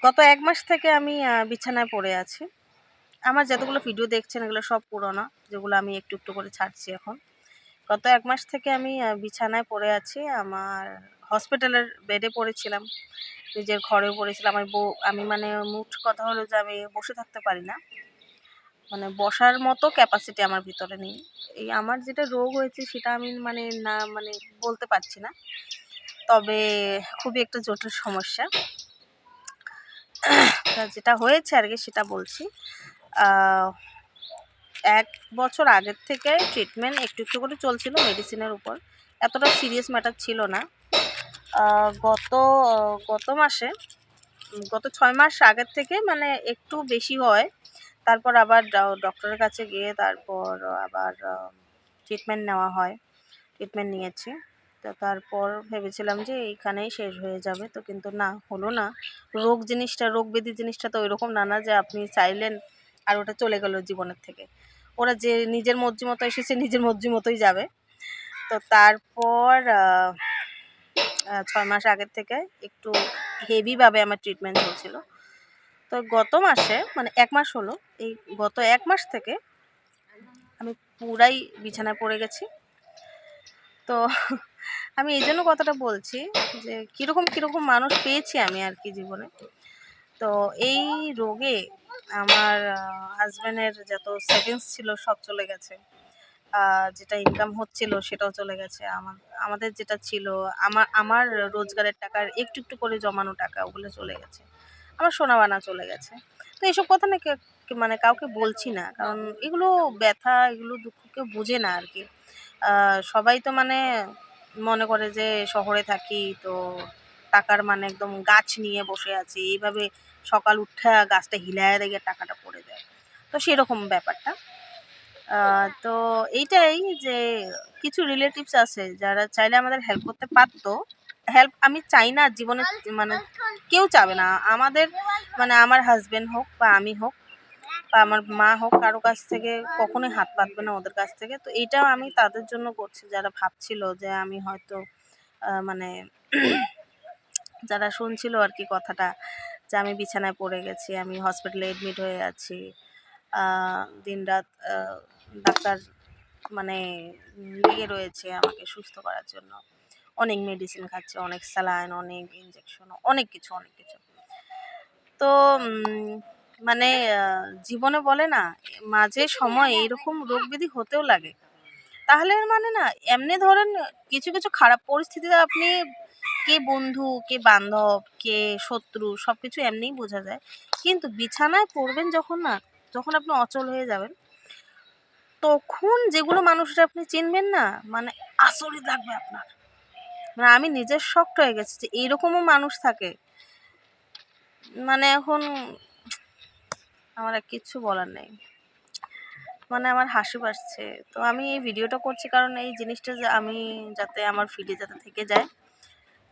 গত ১ মাস থেকে আমি বিছানায় পড়ে আছি। আমার যতগুলো ভিডিও দেখছেন এগুলো সব পুরোনো, যেগুলো আমি একটু, একটু করে ছাড়ছি এখন। গত ১ মাস থেকে আমি বিছানায় পড়ে আছি। আমার হসপিটালের বেডে পড়েছিলাম, নিজের ঘরেও পড়েছিলাম। আমি মানে মোট কথা হলো যে আমি বসে থাকতে পারি না। মানে বসার মতো ক্যাপাসিটি আমার ভিতরে নেই। এই আমার যেটা রোগ হয়েছে সেটা আমি মানে বলতে পারছি না। তবে খুবই একটা জটিল সমস্যা। তা যেটা হয়েছে আরকি সেটা বলছি। আ ১ বছর আগের থেকে ট্রিটমেন্ট একটু, একটু করে চলছিল মেডিসিনের উপর। এতটা সিরিয়াস ম্যাটার ছিল না। আ গত গত মাসে গত ৬ মাস আগের থেকে মানে একটু বেশি হয়। তারপর আবার ডক্টরের কাছে গিয়ে তারপর আবার ট্রিটমেন্ট নেওয়া হয়। ট্রিটমেন্ট নিয়েছি। তো তারপর ভেবেছিলাম যে এইখানেই শেষ হয়ে যাবে। তো কিন্তু না, হলো না। রোগ ব্যাধি জিনিসটা তো ওইরকম না যে আপনি চাইলেন আর ওটা চলে গেল জীবনের থেকে। ওরা যে নিজের মর্জি মতো এসেছে, নিজের মর্জি মতোই যাবে। তো তারপর ৬ মাস আগের থেকে একটু হেভি ভাবে আমার ট্রিটমেন্ট চলছিল। তো গত মাসে মানে ১ মাস হলো। এই গত ১ মাস থেকে আমি পুরাই বিছানায় পড়ে গেছি। তো আমি এইজন্য কথাটা বলছি যে কিরকম মানুষ পেয়েছি আমি আরকি জীবনে। তো এই রোগে আমার হাসব্যান্ডের যত সেভিংস ছিল সব চলে গেছে। যেটা ইনকাম হচ্ছিল সেটাও চলে গেছে। আমাদের যেটা ছিল আমার রোজগারের টাকার একটু, একটু করে জমানো টাকা ওগুলো চলে গেছে। আমার সোনাবানা চলে গেছে। তো এসব কথা না মানে কাউকে বলছি না। কারণ এগুলো ব্যথা, এগুলো দুঃখ কেউ বুঝে না আরকি। সবাই তো মানে মনে করে যে শহরে থাকি তো টাকার মানে একদম গাছ নিয়ে বসে আছি। এইভাবে সকাল উঠা গাছটা হিলায়া দিয়ে টাকাটা পড়ে যায়। তো সেরকম ব্যাপারটা। তো এইটাই যে কিছু রিলেটিভস আছে যারা চাইলে আমাদের হেল্প করতে পারতো। হেল্প আমি চাই না জীবনে, মানে কেউ চাবে না। আমাদের মানে আমার হাসব্যান্ড হোক বা আমি হোক বা আমার মা হোক, কারো কাছ থেকে কখনোই হাত পাতবে না ওদের কাছ থেকে। তো এইটাও আমি তাদের জন্য করছি যারা ভাবছিল যে আমি হয়তো মানে যারা শুনছিল আরকি কথাটা যে আমি বিছানায় পড়ে গেছি, আমি হসপিটালে এডমিট হয়ে আছি। দিনরাত ডাক্তার মানে লেগে রয়েছে আমাকে সুস্থ করার জন্য। অনেক মেডিসিন খাচ্ছি, অনেক স্যালাইন, অনেক ইনজেকশন, অনেক কিছু, অনেক কিছু। তো মানে জীবনে বলে না মাঝে সময় এইরকম রোগ ব্যাধি হতেও লাগে। তাহলে মানে না এমনি ধরেন কিছু, কিছু খারাপ পরিস্থিতিতে আপনি কে বন্ধু, কে বান্ধব, কে শত্রু সবকিছু এমনিই বোঝা যায়। কিন্তু বিছানায় পড়বেন যখন না, যখন আপনি অচল হয়ে যাবেন, তখন যেগুলো মানুষরা আপনি চিনবেন না, মানে আচরিত লাগবে আপনার। মানে আমি নিজে শকড হয়ে গেছি যে এইরকমও মানুষ থাকে। মানে এখন আমার আর কিচ্ছু বলার নেই। মানে আমার হাসি পাচ্ছে। তো আমি এই ভিডিওটা করছি কারণ এই জিনিসটা যে আমি যাতে আমার ফিডে যাতে থেকে যায়।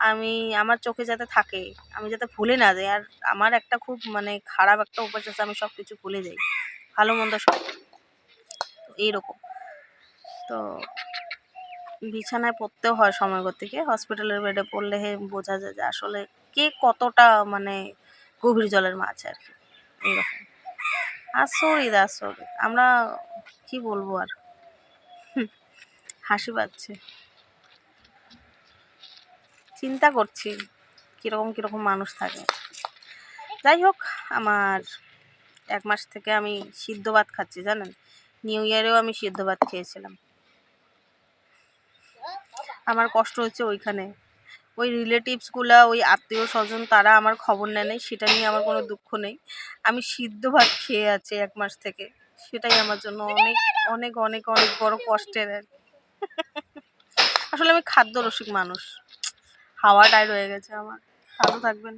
আমি আমার চোখে যাতে থাকে। আমি যাতে ভুলে না যাই। আর আমার একটা খুব মানে খারাপ একটা অভ্যাস আছে, আমি সবকিছু ভুলে যাই। ভালো মন্দ সব। এইরকম। তো বিছানায় পড়তেও হয় সময় গতিকে। হসপিটালের বেডে পড়লে বোঝা যায় যে আসলে কে কতটা মানে গভীর জলের মাছ আরকি। এইরকম। আচরিত, আচরিত। আমরা কি বলবো আর? হাসি পাচ্ছে। চিন্তা করছি কিরকম মানুষ থাকে। যাই হোক, আমার ১ মাস থেকে আমি সিদ্ধ ভাত খাচ্ছি জানেন? নিউ ইয়ারেও আমি সিদ্ধ ভাত খেয়েছিলাম। আমার কষ্ট হচ্ছে ওইখানে। ওই রিলেটিভস গুলা, ওই আত্মীয়-স্বজন তারা আমার খবর নেয় নাই, সেটা নিয়ে আমার কোনো দুঃখ নেই। আমি সিদ্ধ ভাত খেয়ে আছি ১ মাস থেকে। সেটাই আমার জন্য অনেক বড় কষ্টের আরকি। আসলে আমি খাদ্য রসিক মানুষ। হাওয়া টাইট হয়ে গেছে আমার। ভালো থাকবেন।